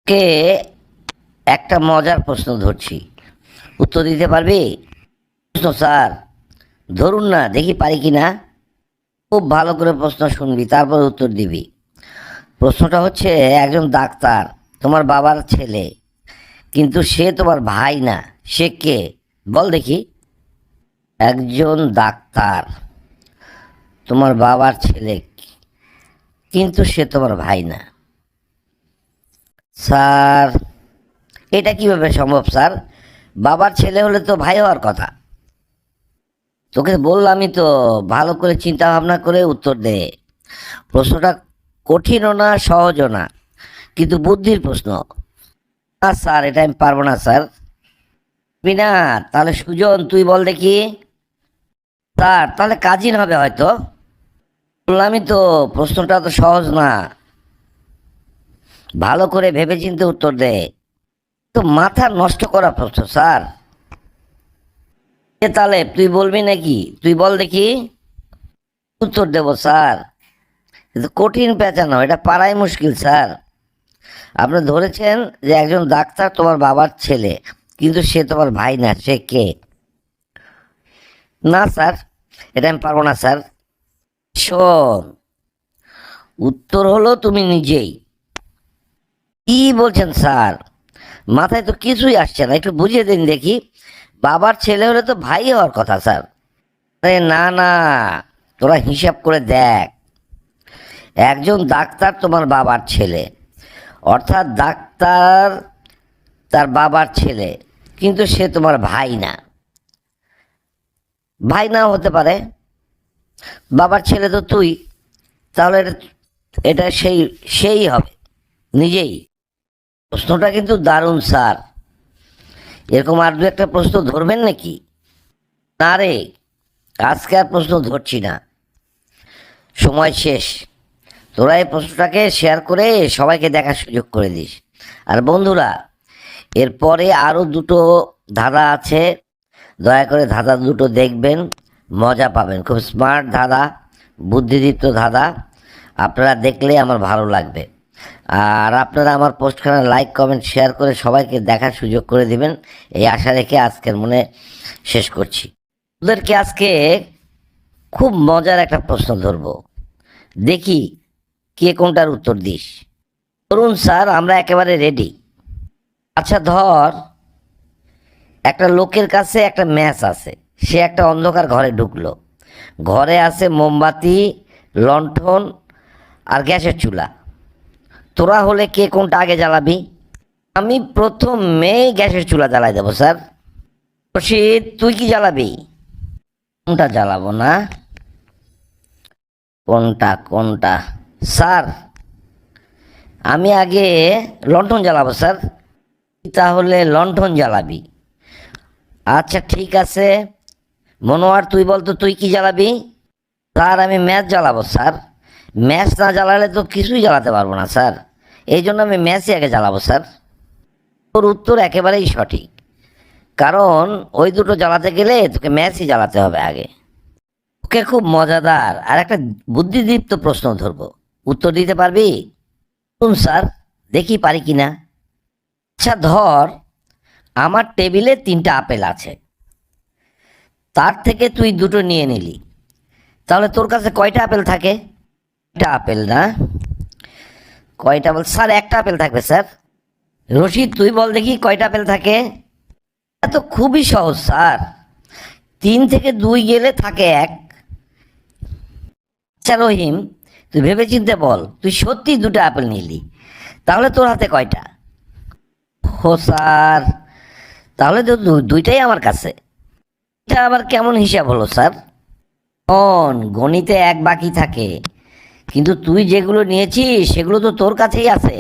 কে একটা মজার প্রশ্ন ধরছি, উত্তর দিতে পারবি? প্রশ্ন স্যার, ধরুন না, দেখি পারি কি না। খুব ভালো করে প্রশ্ন শুনবি, তারপর উত্তর দিবি। প্রশ্নটা হচ্ছে, একজন ডাক্তার তোমার বাবার ছেলে, কিন্তু সে তোমার ভাই না। সে কে? বল দেখি। একজন ডাক্তার তোমার বাবার ছেলে, কিন্তু সে তোমার ভাই না। স্যার, এটা কিভাবে সম্ভব স্যার? বাবার ছেলে হলে তো ভাই হওয়ার কথা। তোকে বললামই তো, ভালো করে চিন্তা ভাবনা করে উত্তর দে। প্রশ্নটা কঠিনও না, সহজও না, কিন্তু বুদ্ধির প্রশ্ন। না স্যার, এটা আমি পারবো না স্যার। বিনা, তাহলে সুজন তুই বল দেখি। স্যার, তাহলে কাজিন হবে হয়তো। বললামই তো, প্রশ্নটা তো সহজ না, ভালো করে ভেবেচিন্তে উত্তর দে। তো মাথা নষ্ট করা প্রশ্ন স্যার। তাহলে তুই বলবি নাকি? তুই বল দেখি। উত্তর দেব স্যার, কিন্তু কঠিন পেঁচানো, এটা পারাই মুশকিল স্যার। আপনি ধরেছেন যে একজন ডাক্তার তোমার বাবার ছেলে, কিন্তু সে তোমার ভাই না। সে কে? না স্যার, এটা আমি পারবো না স্যার। শোন, উত্তর হলো তুমি নিজেই। কি বলছেন স্যার? মাথায় তো কিছুই আসছে না, একটু বুঝিয়ে দিন দেখি। বাবার ছেলে হলে তো ভাই হওয়ার কথা স্যার। আরে না না, তোরা হিসাব করে দেখ। একজন ডাক্তার তোমার বাবার ছেলে, অর্থাৎ ডাক্তার তার বাবার ছেলে, কিন্তু সে তোমার ভাই না। ভাই নাও হতে পারে, বাবার ছেলে তো তুই। তাহলে এটা এটা সেই সেই হবে, নিজেই। প্রশ্নটা কিন্তু দারুণ স্যার। এরকম আর দু একটা প্রশ্ন ধরবেন নাকি? না রে, আজকে আর প্রশ্ন ধরছি না, সময় শেষ। তোরা এই প্রশ্নটাকে শেয়ার করে সবাইকে দেখার সুযোগ করে দিস। আর বন্ধুরা, এরপরে আরও দুটো ধাঁধা আছে, দয়া করে ধাঁধা দুটো দেখবেন, মজা পাবেন। খুব স্মার্ট ধাঁধা, বুদ্ধিদীপ্ত ধাঁধা। আপনারা দেখলে আমার ভালো লাগবে। আর আপনারা আমার পোস্টখানা লাইক কমেন্ট শেয়ার করে সবাইকে দেখার সুযোগ করে দিবেন, এই আশা রেখে আজকের মনে শেষ করছি। ওদেরকে আজকে খুব মজার একটা প্রশ্ন ধরবো, দেখি কে কোনটার উত্তর দিস। ধরুন স্যার, আমরা একেবারে রেডি। আচ্ছা ধর, একটা লোকের কাছে একটা ম্যাচ আছে। সে একটা অন্ধকার ঘরে ঢুকলো। ঘরে আছে মোমবাতি, লণ্ঠন আর গ্যাসের চুলা। তোরা হলে কে কোনটা আগে জ্বালাবি? আমি প্রথমেই গ্যাসের চুলা জ্বালাই দেবো স্যার। রশিদ, তুই কি জ্বালাবি? কোনটা জ্বালাবো না? কোনটা কোনটা? স্যার, আমি আগে লণ্ঠন জ্বালাবো স্যার। তাহলে লণ্ঠন জ্বালাবি? আচ্ছা ঠিক আছে। মনোয়ার, তুই বল তো, তুই কি জ্বালাবি? স্যার, আমি ম্যাচ জ্বালাবো স্যার। ম্যাচ না জ্বালালে তো কিছুই জ্বালাতে পারবো না স্যার, এই জন্য আমি ম্যাচই আগে জ্বালাবো স্যার। তোর উত্তর একেবারেই সঠিক, কারণ ওই দুটো জ্বালাতে গেলে তোকে ম্যাচই জ্বালাতে হবে আগে। ওকে, খুব মজাদার আর একটা বুদ্ধিদীপ্ত প্রশ্ন ধরবো, উত্তর দিতে পারবি? শুন স্যার, দেখি পারি কি না। আচ্ছা ধর, আমার টেবিলে 3টা আপেল আছে, তার থেকে তুই দুটো নিয়ে নিলি। তাহলে তোর কাছে কয়টা আপেল থাকে? একটা আপেল না? কয়টা আপেল স্যার? একটা আপেল থাকবে স্যার। রশিদ, তুই বল দেখি কয়টা আপেল থাকে? এত খুবই সহজ স্যার, 3 থেকে 2 গেলে থাকে 1। আচ্ছা রহিম, তুই ভেবে চিন্তে বল, তুই সত্যি 2টা আপেল নিলি, তাহলে তোর হাতে কয়টা? ও স্যার, তাহলে তো দুইটাই আমার কাছে। এটা আবার কেমন হিসাব হলো স্যার? গণিতে 1 বাকি থাকে, কিন্তু তুই যেগুলো নিয়েছিস সেগুলো তো তোর কাছেই আছে।